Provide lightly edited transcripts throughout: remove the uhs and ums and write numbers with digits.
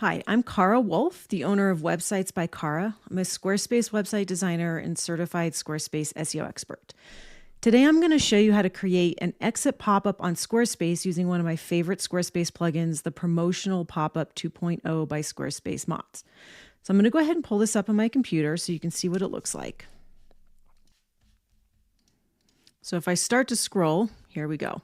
Hi, I'm Cara Wolf, the owner of Websites by Cara. I'm a Squarespace website designer and certified Squarespace SEO expert. Today, I'm going to show you how to create an exit pop-up on Squarespace using one of my favorite Squarespace plugins, the Promotional Popup 2.0 by SquarespaceMods. So I'm going to go ahead and pull this up on my computer so you can see what it looks like. So if I start to scroll, here we go.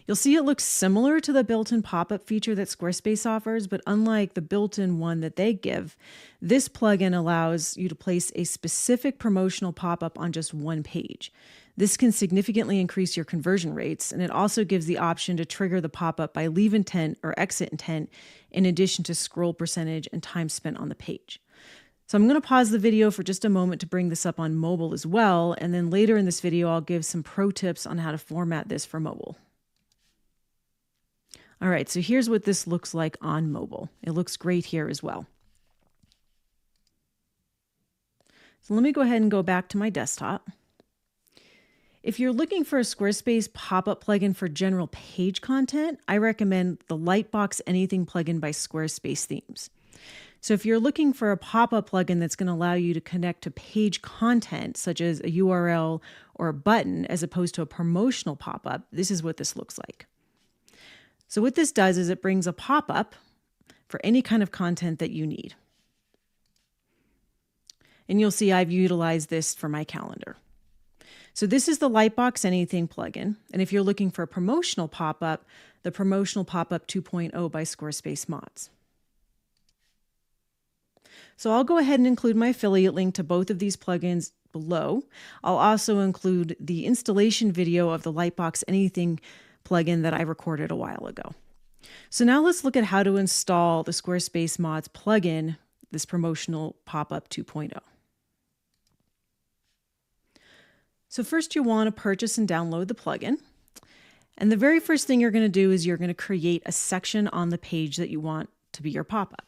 You'll see it looks similar to the built-in pop-up feature that Squarespace offers, but unlike the built-in one that they give, this plugin allows you to place a specific promotional pop-up on just one page. This can significantly increase your conversion rates, and it also gives the option to trigger the pop-up by leave intent or exit intent, in addition to scroll percentage and time spent on the page. So I'm going to pause the video for just a moment to bring this up on mobile as well, and then later in this video, I'll give some pro tips on how to format this for mobile. All right, so here's what this looks like on mobile. It looks great here as well. So let me go ahead and go back to my desktop. If you're looking for a Squarespace pop-up plugin for general page content, I recommend the Lightbox Anything plugin by Squarespace Themes. So if you're looking for a pop-up plugin that's going to allow you to connect to page content, such as a URL or a button, as opposed to a promotional pop-up, this is what this looks like. So what this does is it brings a pop-up for any kind of content that you need. And you'll see I've utilized this for my calendar. So this is the Lightbox Anything plugin. And if you're looking for a promotional pop-up, the Promotional Popup 2.0 by SquarespaceMods. So I'll go ahead and include my affiliate link to both of these plugins below. I'll also include the installation video of the Lightbox Anything plugin that I recorded a while ago. So now let's look at how to install the SquarespaceMods plugin, this Promotional Popup 2.0. So first you want to purchase and download the plugin. And the very first thing you're going to do is you're going to create a section on the page that you want to be your pop-up.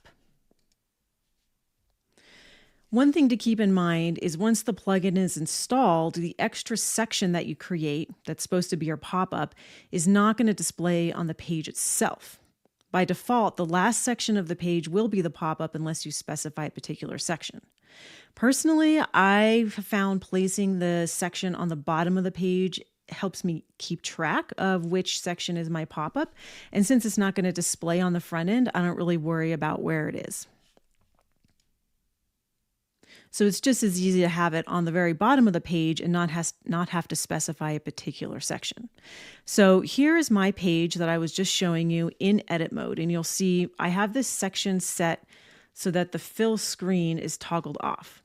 One thing to keep in mind is once the plugin is installed, the extra section that you create that's supposed to be your pop-up is not going to display on the page itself. By default, the last section of the page will be the pop-up unless you specify a particular section. Personally, I've found placing the section on the bottom of the page helps me keep track of which section is my pop-up. And since it's not going to display on the front end, I don't really worry about where it is. So it's just as easy to have it on the very bottom of the page and not have to specify a particular section. So here is my page that I was just showing you in edit mode. And you'll see I have this section set so that the fill screen is toggled off.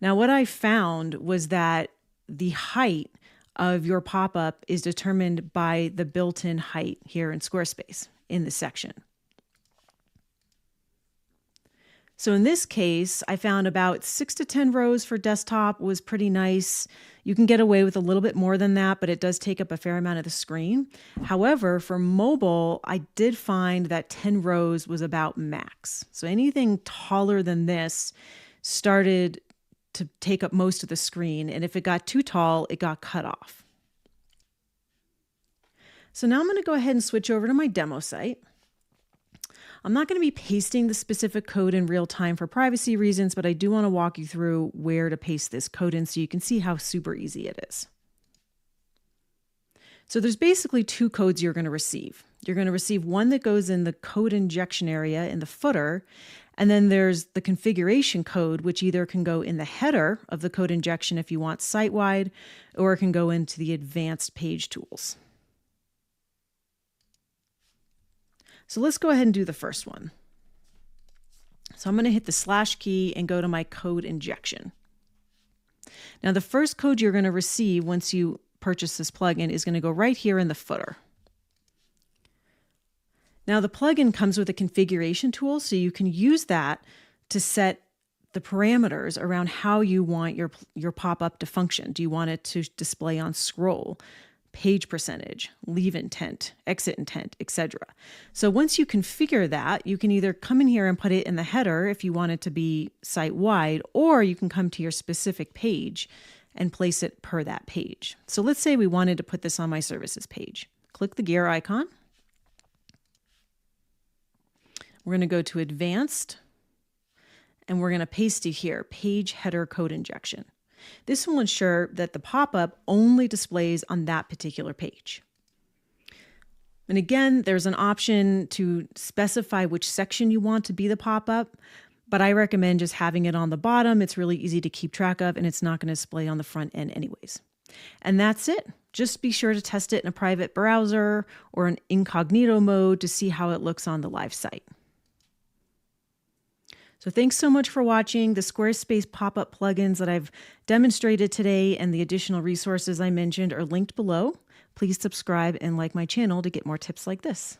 Now what I found was that the height of your pop-up is determined by the built-in height here in Squarespace in this section. So in this case, I found about 6 to 10 rows for desktop was pretty nice. You can get away with a little bit more than that, but it does take up a fair amount of the screen. However, for mobile, I did find that 10 rows was about max. So anything taller than this started to take up most of the screen. And if it got too tall, it got cut off. So now I'm going to go ahead and switch over to my demo site. I'm not going to be pasting the specific code in real time for privacy reasons, but I do want to walk you through where to paste this code in so you can see how super easy it is. So there's basically two codes you're going to receive. You're going to receive one that goes in the code injection area in the footer, and then there's the configuration code, which either can go in the header of the code injection if you want site-wide, or it can go into the advanced page tools. So let's go ahead and do the first one. So I'm going to hit the slash key and go to my code injection. Now the first code you're going to receive once you purchase this plugin is going to go right here in the footer. Now the plugin comes with a configuration tool, so you can use that to set the parameters around how you want your pop-up to function. Do you want it to display on scroll, page percentage, leave intent, exit intent, etc. So once you configure that, you can either come in here and put it in the header if you want it to be site-wide, or you can come to your specific page and place it per that page. So let's say we wanted to put this on my services page. Click the gear icon. We're going to go to Advanced, and we're going to paste it here, Page Header Code Injection. This will ensure that the pop-up only displays on that particular page. And again, there's an option to specify which section you want to be the pop-up, but I recommend just having it on the bottom. It's really easy to keep track of, and it's not going to display on the front end anyways. And that's it. Just be sure to test it in a private browser or an incognito mode to see how it looks on the live site. So thanks so much for watching. The Squarespace pop-up plugins that I've demonstrated today and the additional resources I mentioned are linked below. Please subscribe and like my channel to get more tips like this.